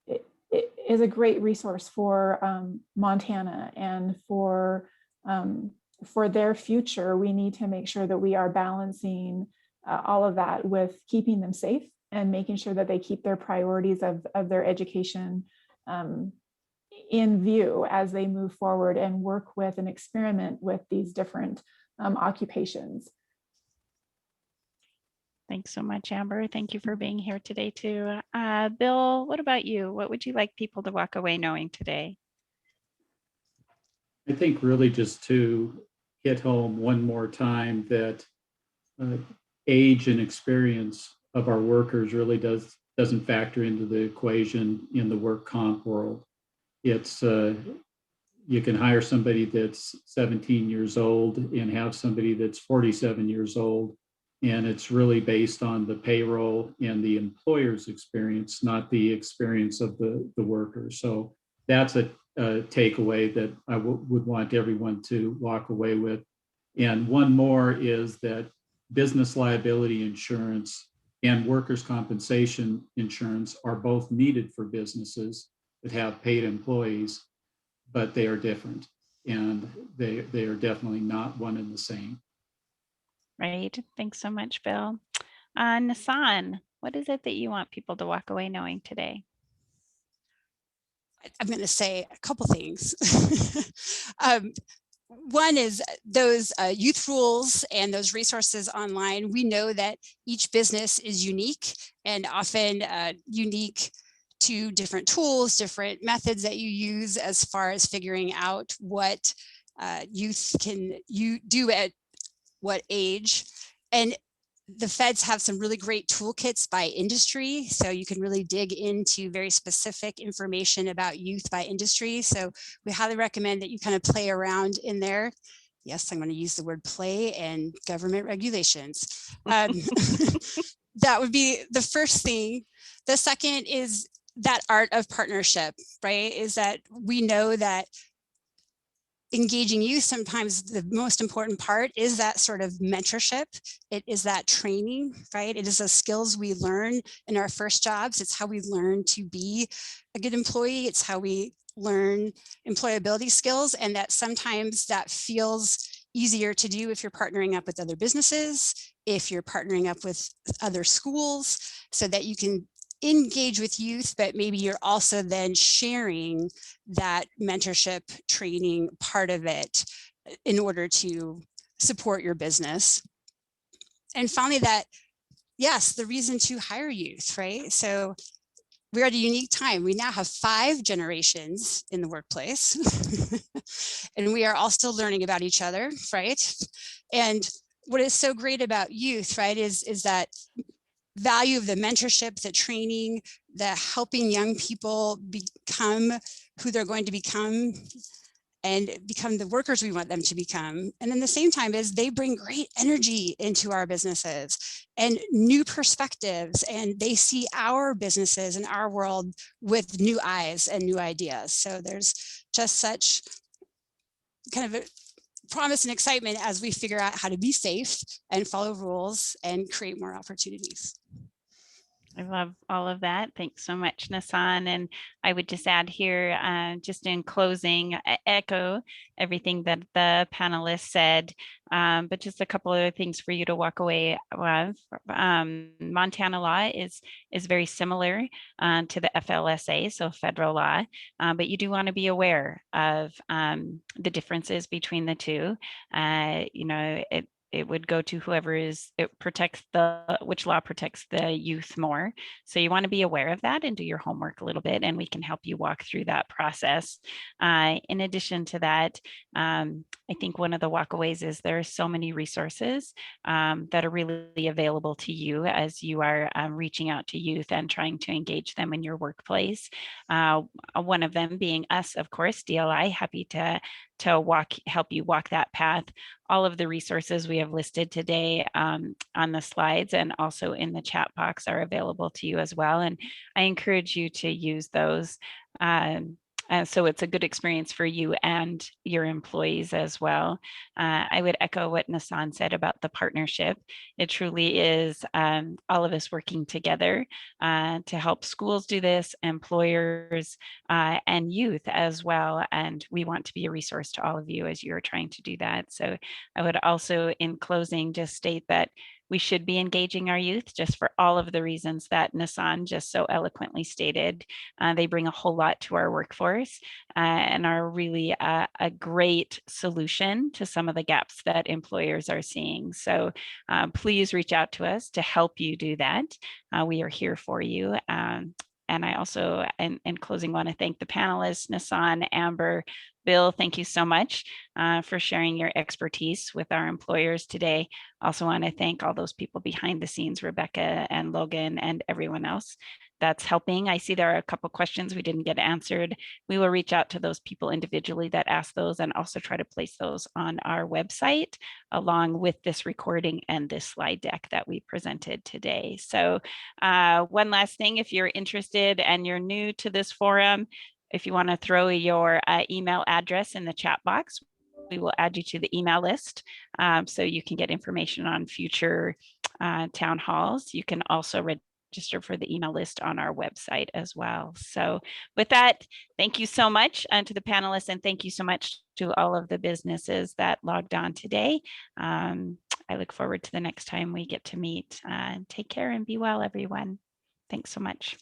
it is a great resource for Montana, and for their future. We need to make sure that we are balancing all of that with keeping them safe and making sure that they keep their priorities of their education in view as they move forward and work with and experiment with these different occupations. Thanks so much, Amber. Thank you for being here today too. Bill, what about you? What would you like people to walk away knowing today? I think really just to hit home one more time that age and experience of our workers really doesn't factor into the equation in the work comp world. It's you can hire somebody that's 17 years old and have somebody that's 47 years old. And it's really based on the payroll and the employer's experience, not the experience of the worker. So that's a takeaway that I would want everyone to walk away with. And one more is that business liability insurance and workers' compensation insurance are both needed for businesses that have paid employees, but they are different, and they are definitely not one and the same. Right. Thanks so much, Bill. Nasan, what is it that you want people to walk away knowing today? I'm going to say a couple things. One is those youth rules and those resources online. We know that each business is unique and often unique to different tools, different methods that you use as far as figuring out what youth can do at what age. And the feds have some really great toolkits by industry. So you can really dig into very specific information about youth by industry. So we highly recommend that you kind of play around in there. Yes, I'm going to use the word play and government regulations. That would be the first thing. The second is that art of partnership, right? Is that we know that engaging youth, sometimes the most important part is that sort of mentorship. It is that training, right? It is the skills we learn in our first jobs. It's how we learn to be a good employee. It's how we learn employability skills, and that sometimes that feels easier to do if you're partnering up with other businesses, if you're partnering up with other schools, so that you can engage with youth, but maybe you're also then sharing that mentorship training part of it in order to support your business. And finally, that, yes, the reason to hire youth, right? So we're at a unique time. We now have 5 generations in the workplace and we are all still learning about each other, right? And what is so great about youth, right, is that value of the mentorship, the training, the helping young people become who they're going to become and become the workers we want them to become. And then the same time is they bring great energy into our businesses and new perspectives, and they see our businesses and our world with new eyes and new ideas. So there's just such kind of a promise and excitement as we figure out how to be safe and follow rules and create more opportunities. I love all of that. Thanks so much, Nasan. And I would just add here, just in closing, echo everything that the panelists said, but just a couple of things for you to walk away with. Montana law is very similar to the FLSA, so federal law, but you do want to be aware of the differences between the two. It would go to whoever it protects which law protects the youth more. So you want to be aware of that and do your homework a little bit, and we can help you walk through that process. In addition to that, I think one of the walkaways is there are so many resources that are really available to you as you are reaching out to youth and trying to engage them in your workplace. One of them being us, of course, DLI, happy to help you walk that path. All of the resources we have listed today on the slides and also in the chat box are available to you as well. And I encourage you to use those. So it's a good experience for you and your employees as well. I would echo what Nasan said about the partnership. It truly is all of us working together to help schools do this, employers, and youth as well. And we want to be a resource to all of you as you're trying to do that. So I would also, in closing, just state that we should be engaging our youth just for all of the reasons that Nissan just so eloquently stated. They bring a whole lot to our workforce and are really a great solution to some of the gaps that employers are seeing. So please reach out to us to help you do that. We are here for you. And I also, in closing, want to thank the panelists, Nissan, Amber, Bill, thank you so much for sharing your expertise with our employers today. Also want to thank all those people behind the scenes, Rebecca and Logan and everyone else that's helping. I see there are a couple questions we didn't get answered. We will reach out to those people individually that asked those and also try to place those on our website along with this recording and this slide deck that we presented today. So one last thing, if you're interested and you're new to this forum, if you want to throw your email address in the chat box, we will add you to the email list so you can get information on future town halls. You can also register for the email list on our website as well. So with that, thank you so much to the panelists, and thank you so much to all of the businesses that logged on today. I look forward to the next time we get to meet. Take care and be well, everyone. Thanks so much.